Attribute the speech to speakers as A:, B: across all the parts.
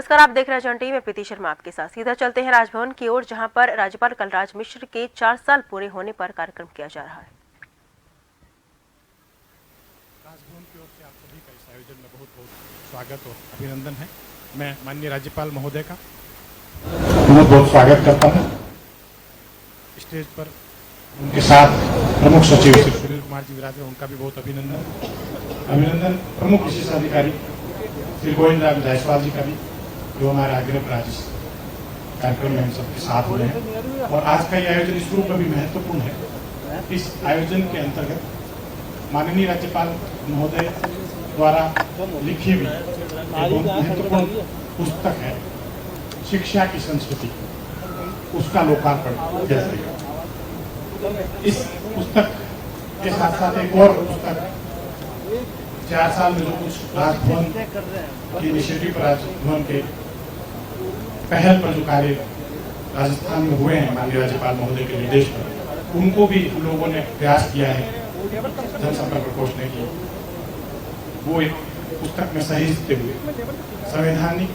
A: नमस्कार, आप देख रहे हैं जन टीवी में प्रीति शर्मा आपके साथ। सीधा चलते हैं राजभवन की ओर, जहां पर राज्यपाल कलराज मिश्र के 4 साल पूरे होने पर कार्यक्रम किया जा रहा है।
B: राजभवन की ओर से आप सभी का इस आयोजन में बहुत बहुत स्वागत और अभिनंदन है। मैं माननीय राज्यपाल महोदय का बहुत बहुत स्वागत करता हूँ। स्टेज पर उनके साथ प्रमुख सचिव श्री सुनील कुमार जी विराज, उनका भी बहुत अभिनंदन। प्रमुख विशेष अधिकारी श्री गोविंद राम जायसवाल जी का भी, जो हमारे आग्रह पर आज इस कार्यक्रम में हम सबके साथ हुए हैं। और आज का ये आयोजन इस रूप में भी महत्वपूर्ण है। इस आयोजन के अंतर्गत माननीय राज्यपाल महोदय द्वारा लिखी हुई एक महत्वपूर्ण पुस्तक है शिक्षा की संस्कृति, उसका लोकार्पण किया जाएगा। इस पुस्तक के साथ साथ एक और पुस्तक 4 साल में जो कुछ राजभवन की इनिशिएटिव पर राजभवन के पहल पर जो कार्य राजस्थान में हुए हैं माननीय राज्यपाल महोदय के निर्देश पर, उनको भी हम लोगों ने प्रयास किया है जनसंपर्क प्रकोष्ठ ने की। वो एक पुस्तक में सहेजते हुए संवैधानिक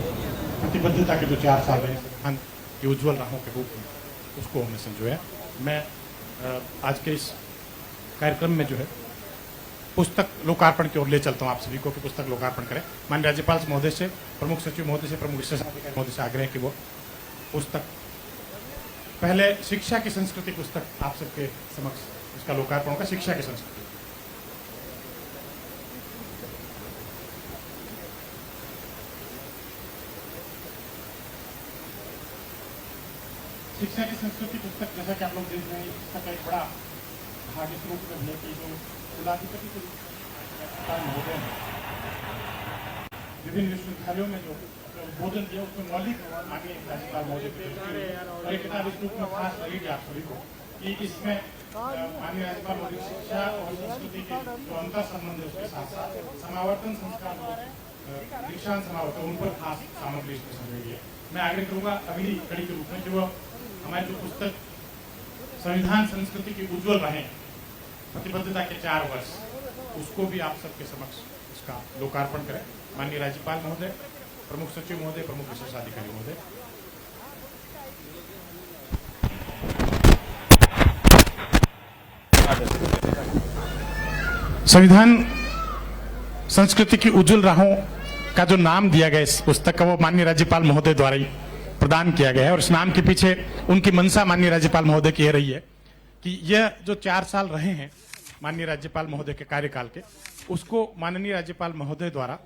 B: प्रतिबद्धता के जो 4 साल रहे संविधान की उज्ज्वल राहों के रूप में, उसको हमने संजोया। मैं आज के इस कार्यक्रम में जो है पुस्तक लोकार्पण की ओर ले चलता हूँ आप सभी को कि पुस्तक लोकार्पण करें। माननीय राज्यपाल महोदय से, प्रमुख सचिव महोदय से, प्रमुख विशेष अधिकारी महोदय से आग्रह कि वो पुस्तक, पहले शिक्षा की संस्कृति पुस्तक आप सबके समक्ष इसका लोकार्पण होगा। शिक्षा की संस्कृति, शिक्षा की संस्कृति पुस्तक, जैसा कि आप लोग देख रहे हैं, पुस्तक एक बड़ा भाग इस रूप में है कि जो कुलाधिपति के महोदय हैं विभिन्न विश्वविद्यालयों में जो उद्बोधन दिया, उसमें मौलिक माननीय राज्यपाल महोदय और एक किताब इस रूप में खास लगेगी आप सभी को कि इसमें माननीय राज्यपाल महोदय शिक्षा और संस्कृति के जो अंतर संबंध है उसके साथ साथ समावर्तन संस्कार, दीक्षांत समावर्तन, उन पर खास सामग्री इसमें संजोई है। मैं आग्रह करूंगा अगली कड़ी के रूप में कि वो हमारी जो पुस्तक संविधान संस्कृति की उज्ज्वल रहे प्रतिबद्धता के 4 वर्ष, उसको भी आप सबके समक्ष इसका लोकार्पण करें। माननीय राज्यपाल महोदय, प्रमुख सचिव महोदय, प्रमुख विशेष अधिकारी महोदय। संविधान संस्कृति की उज्ज्वल राहों का जो नाम दिया गया इस पुस्तक का, वो माननीय राज्यपाल महोदय द्वारा ही प्रदान किया गया है। और इस नाम के पीछे उनकी मंशा माननीय राज्यपाल महोदय की रही है कि यह जो 4 साल रहे हैं माननीय राज्यपाल महोदय के कार्यकाल के, उसको माननीय राज्यपाल महोदय द्वारा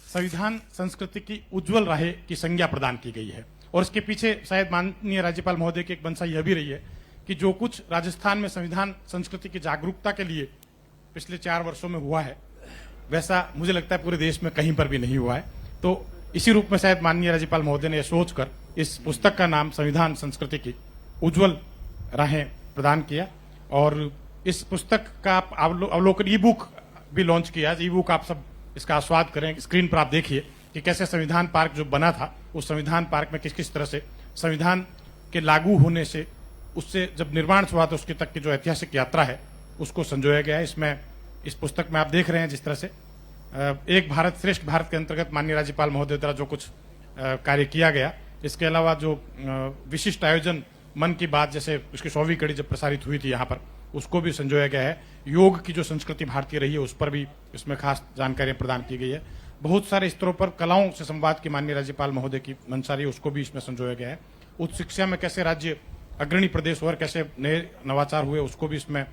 B: संविधान संस्कृति की उज्ज्वल राह की संज्ञा प्रदान की गई है। और इसके पीछे शायद माननीय राज्यपाल महोदय की एक मंशा यह भी रही है कि जो कुछ राजस्थान में संविधान संस्कृति की जागरूकता के लिए पिछले 4 वर्षों में हुआ है, वैसा मुझे लगता है पूरे देश में कहीं पर भी नहीं हुआ है। तो इसी रूप में शायद माननीय राज्यपाल महोदय ने यह सोचकर इस पुस्तक का नाम संविधान संस्कृति की उज्ज्वल राहें प्रदान किया। और इस पुस्तक का अवलोकन ई बुक भी लॉन्च किया। ई बुक आप सब इसका आस्वाद करें। स्क्रीन पर आप देखिए कि कैसे संविधान पार्क जो बना था, उस संविधान पार्क में किस किस तरह से संविधान के लागू होने से, उससे जब निर्माण हुआ तो उसके तक की जो ऐतिहासिक यात्रा है उसको संजोया गया है। इसमें इस पुस्तक में आप देख रहे हैं जिस तरह से एक भारत श्रेष्ठ भारत के अंतर्गत माननीय राज्यपाल महोदय द्वारा जो कुछ कार्य किया गया, इसके अलावा जो विशिष्ट आयोजन मन की बात जैसे उसकी 100वीं कड़ी जब प्रसारित हुई थी यहाँ पर, उसको भी संजोया गया है। योग की जो संस्कृति भारतीय रही है उस पर भी इसमें खास जानकारियां प्रदान की गई है। बहुत सारे स्तरों पर कलाओं से संवाद की माननीय राज्यपाल महोदय की मंशा रही, उसको भी इसमें संजोया गया है। उच्च शिक्षा में कैसे राज्य अग्रणी प्रदेश और कैसे नए नवाचार हुए, उसको भी इसमें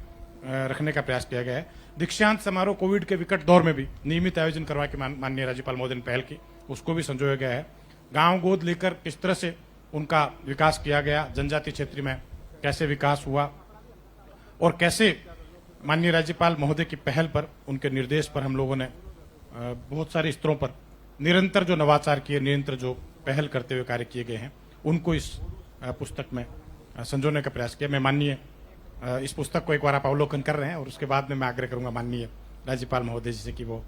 B: रखने का प्रयास किया गया है। दीक्षांत समारोह कोविड के विकट दौर में भी नियमित आयोजन करवा के माननीय राज्यपाल महोदय ने पहल की, उसको भी संजोया गया है। गांव गोद लेकर किस तरह से उनका विकास किया गया, जनजातीय क्षेत्र में कैसे विकास हुआ और कैसे माननीय राज्यपाल महोदय की पहल पर, उनके निर्देश पर हम लोगों ने बहुत सारे स्तरों पर निरंतर जो नवाचार किए, निरंतर जो पहल करते हुए कार्य किए गए हैं, उनको इस पुस्तक में संजोने का प्रयास किया। मैं माननीय इस पुस्तक को एक बार आप अवलोकन कर रहे हैं और उसके बाद में मैं आग्रह करूंगा माननीय राज्यपाल महोदय जी से कि वो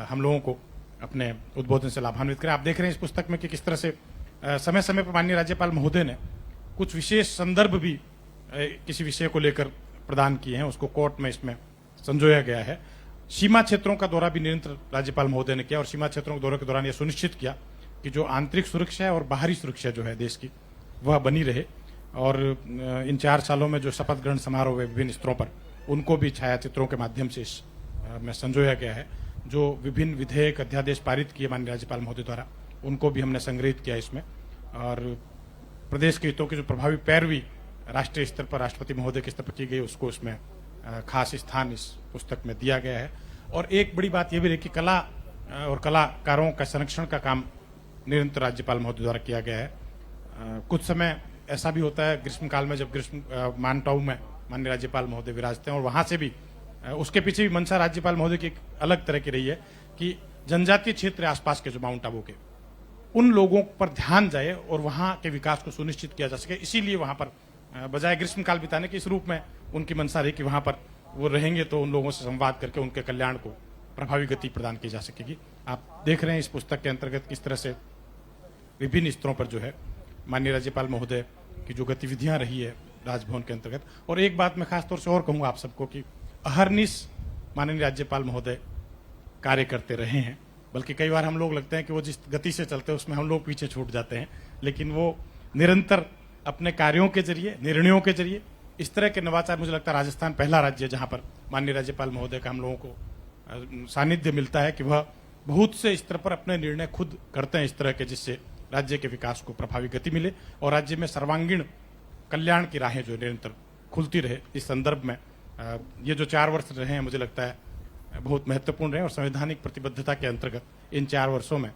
B: हम लोगों को अपने उद्बोधन से लाभान्वित करें। आप देख रहे हैं इस पुस्तक में कि किस तरह से समय समय पर माननीय राज्यपाल महोदय ने कुछ विशेष संदर्भ भी किसी विषय को लेकर प्रदान किए हैं, उसको कोर्ट में इसमें संजोया गया है। सीमा क्षेत्रों का दौरा भी निरंतर राज्यपाल महोदय ने किया और सीमा क्षेत्रों के दौरे के दौरान यह सुनिश्चित किया कि जो आंतरिक सुरक्षा है और बाहरी सुरक्षा जो है देश की वह बनी रहे। और इन 4 सालों में जो शपथ ग्रहण समारोह हुए विभिन्न स्तरों पर, उनको भी छायाचित्रों के माध्यम से में संजोया गया है। जो विभिन्न विधेयक अध्यादेश पारित किए माननीय राज्यपाल महोदय द्वारा, उनको भी हमने संग्रहित किया इसमें। और प्रदेश के हितों की जो प्रभावी पैरवी राष्ट्रीय स्तर पर राष्ट्रपति महोदय के स्तर पर की गई, उसको उसमें खास स्थान इस पुस्तक में दिया गया है। और एक बड़ी बात यह भी रही कि कला और कलाकारों का संरक्षण का काम निरंतर राज्यपाल महोदय द्वारा किया गया है। कुछ समय ऐसा भी होता है ग्रीष्मकाल में, जब मानटाऊ में माननीय राज्यपाल महोदय विराजते हैं, और वहां से भी उसके पीछे भी मंशा राज्यपाल महोदय की एक अलग तरह की रही है कि जनजातीय क्षेत्र आसपास के जो माउंट आबू के, उन लोगों पर ध्यान जाए और वहां के विकास को सुनिश्चित किया जा सके। इसीलिए वहां पर बजाय ग्रीष्मकाल बिताने के, इस रूप में उनकी मंशा रही कि वहां पर वो रहेंगे तो उन लोगों से संवाद करके उनके कल्याण को प्रभावी गति प्रदान की जा सकेगी। आप देख रहे हैं इस पुस्तक के अंतर्गत किस तरह से विभिन्न स्तरों पर जो है माननीय राज्यपाल महोदय की जो गतिविधियां रही है राजभवन के अंतर्गत। और एक बात मैं खास तौर से और कहूंगा आप सबको कि अहरनिश माननीय राज्यपाल महोदय कार्य करते रहे हैं। बल्कि कई बार हम लोग लगते हैं कि वो जिस गति से चलते हैं उसमें हम लोग पीछे छूट जाते हैं, लेकिन वो निरंतर अपने कार्यों के जरिए, निर्णयों के जरिए इस तरह के नवाचार, मुझे लगता है राजस्थान पहला राज्य है जहां पर माननीय राज्यपाल महोदय का हम लोगों को सानिध्य मिलता है कि वह बहुत से स्तर पर अपने निर्णय खुद करते हैं इस तरह के, जिससे राज्य के विकास को प्रभावी गति मिले और राज्य में सर्वांगीण कल्याण की राहें जो निरंतर खुलती रहे। इस संदर्भ में ये जो 4 वर्ष रहे हैं, मुझे लगता है बहुत महत्वपूर्ण रहे। और संवैधानिक प्रतिबद्धता के अंतर्गत इन 4 वर्षों में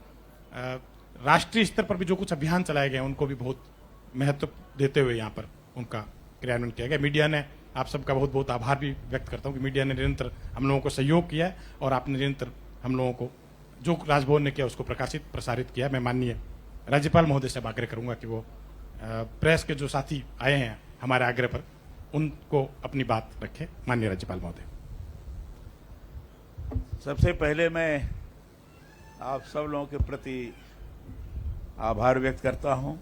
B: राष्ट्रीय स्तर पर भी जो कुछ अभियान चलाए गए उनको भी बहुत महत्व देते हुए यहाँ पर उनका क्रियान्वयन किया गया। मीडिया ने, आप सबका बहुत बहुत आभार भी व्यक्त करता हूँ कि मीडिया ने निरंतर हम लोगों को सहयोग किया है और आपने निरंतर हम लोगों को जो राजभवन ने किया उसको प्रकाशित प्रसारित किया। मैं माननीय राज्यपाल महोदय से आग्रह करूंगा कि वो प्रेस के जो साथी आए हैं हमारे आग्रह पर, उनको अपनी बात रखें। माननीय राज्यपाल महोदय।
C: सबसे पहले मैं आप सब लोगों के प्रति आभार व्यक्त करता हूं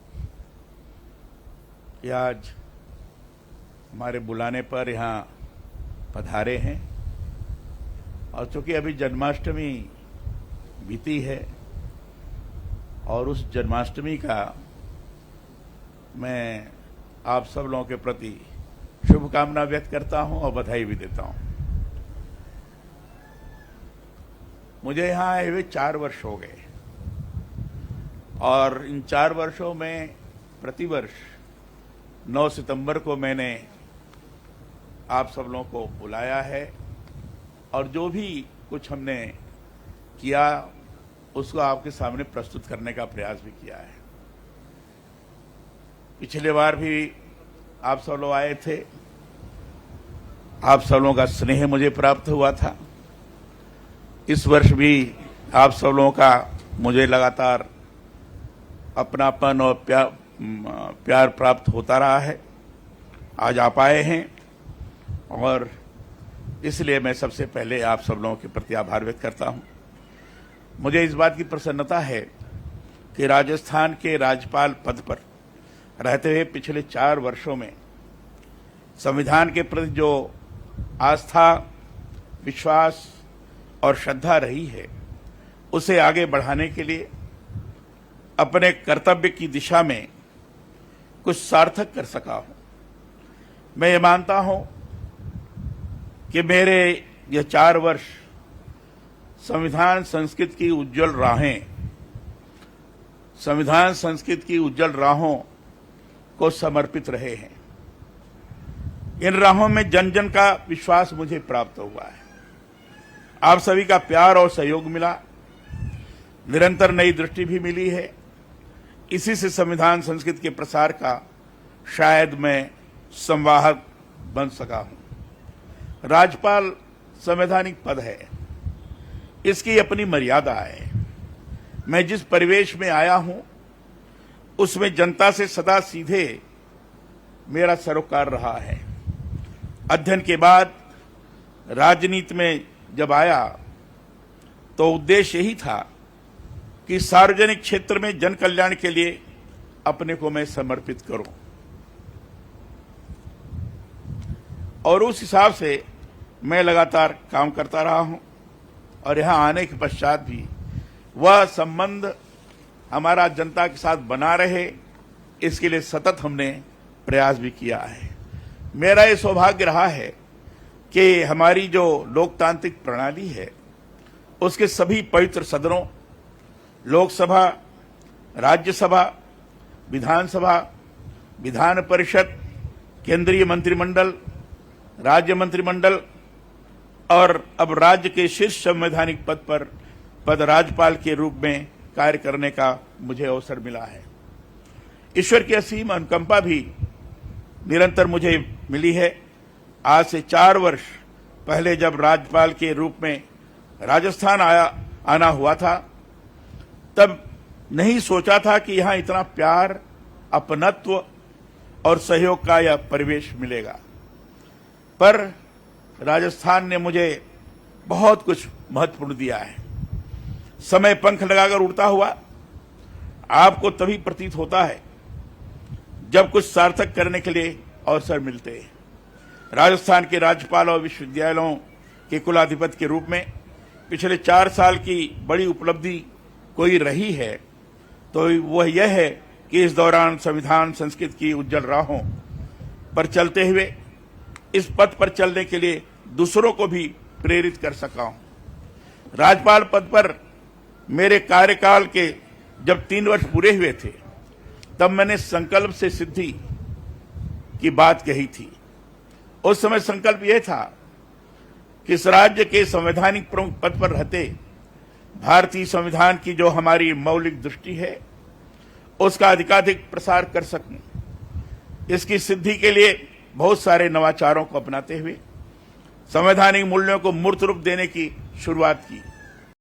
C: कि आज हमारे बुलाने पर यहाँ पधारे हैं। और चूंकि अभी जन्माष्टमी बीती है और उस जन्माष्टमी का मैं आप सब लोगों के प्रति शुभकामना व्यक्त करता हूं और बधाई भी देता हूं। मुझे यहाँ आए हुए 4 वर्ष हो गए और इन 4 वर्षों में प्रतिवर्ष 9 सितंबर को मैंने आप सब लोगों को बुलाया है और जो भी कुछ हमने किया उसको आपके सामने प्रस्तुत करने का प्रयास भी किया है। पिछले बार भी आप सब लोग आए थे, आप सब लोगों का स्नेह मुझे प्राप्त हुआ था। इस वर्ष भी आप सब लोगों का मुझे लगातार अपनापन और प्यार प्राप्त होता रहा है। आज आप आए हैं और इसलिए मैं सबसे पहले आप सब लोगों के प्रति आभार व्यक्त करता हूं। मुझे इस बात की प्रसन्नता है कि राजस्थान के राज्यपाल पद पर रहते हुए पिछले 4 वर्षों में संविधान के प्रति जो आस्था, विश्वास और श्रद्धा रही है, उसे आगे बढ़ाने के लिए अपने कर्तव्य की दिशा में कुछ सार्थक कर सका हूं। मैं ये मानता हूं कि मेरे ये 4 वर्ष संविधान संस्कृत की उज्जवल राहें, संविधान संस्कृत की उज्जवल राहों को समर्पित रहे हैं। इन राहों में जन जन का विश्वास मुझे प्राप्त हुआ है। आप सभी का प्यार और सहयोग मिला, निरंतर नई दृष्टि भी मिली है। इसी से संविधान संस्कृत के प्रसार का शायद मैं संवाहक बन सका हूं। राज्यपाल संवैधानिक पद है, इसकी अपनी मर्यादा है। मैं जिस परिवेश में आया हूं उसमें जनता से सदा सीधे मेरा सरोकार रहा है। अध्ययन के बाद राजनीति में जब आया तो उद्देश्य यही था कि सार्वजनिक क्षेत्र में जन कल्याण के लिए अपने को मैं समर्पित करूं और उस हिसाब से मैं लगातार काम करता रहा हूं। और यहां आने के पश्चात भी वह संबंध हमारा जनता के साथ बना रहे, इसके लिए सतत हमने प्रयास भी किया है। मेरा ये सौभाग्य रहा है कि हमारी जो लोकतांत्रिक प्रणाली है उसके सभी पवित्र सदनों, लोकसभा, राज्यसभा, विधानसभा, विधान परिषद, केंद्रीय मंत्रिमंडल, राज्य मंत्रिमंडल और अब राज्य के शीर्ष संवैधानिक पद पर पद राज्यपाल के रूप में कार्य करने का मुझे अवसर मिला है। ईश्वर की असीम अनुकंपा भी निरंतर मुझे मिली है। आज से 4 वर्ष पहले जब राज्यपाल के रूप में राजस्थान आना हुआ था, तब नहीं सोचा था कि यहां इतना प्यार, अपनत्व और सहयोग का यह परिवेश मिलेगा। पर राजस्थान ने मुझे बहुत कुछ महत्वपूर्ण दिया है। समय पंख लगाकर उड़ता हुआ आपको तभी प्रतीत होता है जब कुछ सार्थक करने के लिए अवसर मिलते हैं। राजस्थान के राज्यपाल और विश्वविद्यालयों के कुलाधिपति के रूप में पिछले 4 साल की बड़ी उपलब्धि कोई रही है तो वह यह है कि इस दौरान संविधान संस्कृत की उज्जवल राहों पर चलते हुए इस पथ पर चलने के लिए दूसरों को भी प्रेरित कर सका हूं। राज्यपाल पद पर मेरे कार्यकाल के जब 3 वर्ष पूरे हुए थे, तब मैंने संकल्प से सिद्धि की बात कही थी। उस समय संकल्प यह था कि इस राज्य के संवैधानिक प्रमुख पद पर रहते भारतीय संविधान की जो हमारी मौलिक दृष्टि है उसका अधिकाधिक प्रसार कर सकूं। इसकी सिद्धि के लिए बहुत सारे नवाचारों को अपनाते हुए संवैधानिक मूल्यों को मूर्त रूप देने की शुरुआत की।